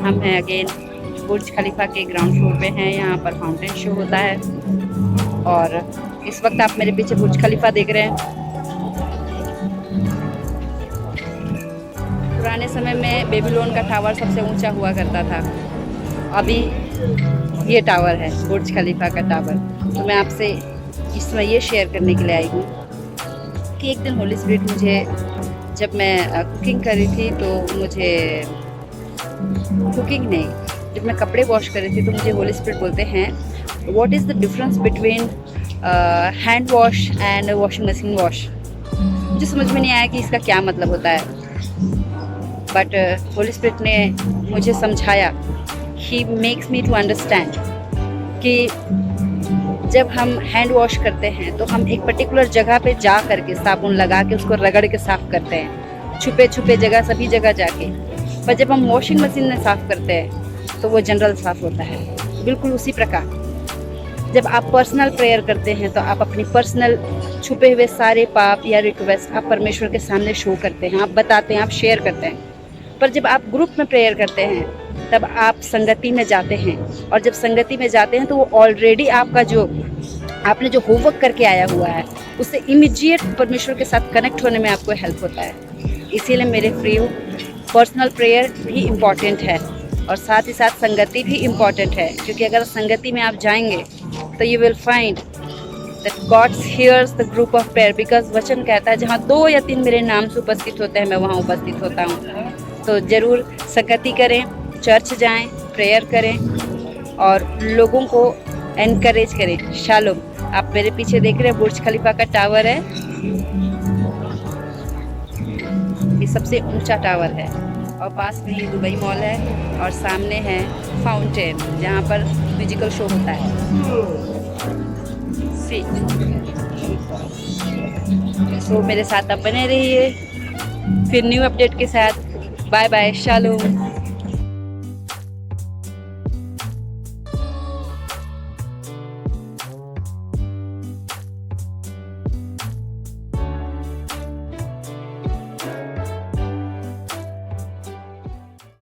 हम हैं अगेन बुर्ज खलीफा के ग्राउंड फ्लोर पे हैं। यहाँ पर फाउंटेन शो होता है और इस वक्त आप मेरे पीछे बुर्ज खलीफा देख रहे हैं। पुराने समय में बेबीलोन का टावर सबसे ऊंचा हुआ करता था, अभी ये टावर है बुर्ज खलीफा का टावर। तो मैं आपसे इसमें ये शेयर करने के लिए आई हूँ कि एक दिन होली स्पिरिट मुझे, जब मैं कुकिंग कर रही थी तो मुझे कुकिंग नहीं, जब मैं कपड़े वॉश कर रही थी तो मुझे होली स्पिरिट बोलते हैं what is the difference between hand wash and washing machine wash. मुझे समझ में नहीं आया कि इसका क्या मतलब होता है, बट होली स्पिरिट ने मुझे समझाया, he makes me to understand कि जब हम हैंड वॉश करते हैं तो हम एक पर्टिकुलर जगह पे जा करके साबुन लगा के उसको रगड़ के साफ़ करते हैं, छुपे छुपे जगह सभी जगह जाके। पर जब हम वॉशिंग मशीन में साफ़ करते हैं तो वो जनरल साफ़ होता है। बिल्कुल उसी प्रकार जब आप पर्सनल प्रेयर करते हैं तो आप अपनी पर्सनल छुपे हुए सारे पाप या रिक्वेस्ट आप परमेश्वर के सामने शो करते हैं, आप बताते हैं, आप शेयर करते हैं। पर जब आप ग्रुप में प्रेयर करते हैं तब आप संगति में जाते हैं, और जब संगति में जाते हैं तो वो ऑलरेडी आपका जो आपने जो होमवर्क करके आया हुआ है उससे इमीडिएट परमेश्वर के साथ कनेक्ट होने में आपको हेल्प होता है। इसीलिए मेरे प्रियो पर्सनल प्रेयर भी इम्पॉर्टेंट है और साथ ही साथ संगति भी इम्पॉर्टेंट है, क्योंकि अगर संगति में आप जाएंगे तो you will find that god hears the group of prayer. Because वचन कहता है जहाँ 2 या 3 मेरे नाम से उपस्थित होते हैं मैं वहाँ उपस्थित होता हूँ। तो ज़रूर संगति करें, चर्च जाएं, प्रेयर करें और लोगों को एनकरेज करें। शालोम। आप मेरे पीछे देख रहे हैं बुर्ज खलीफा का टावर है, ये सबसे ऊंचा टावर है, और पास में ही दुबई मॉल है और सामने है फाउंटेन जहाँ पर म्यूजिकल शो होता है। तो मेरे साथ आप बने रहिए फिर न्यू अपडेट के साथ। Bye bye, shalom.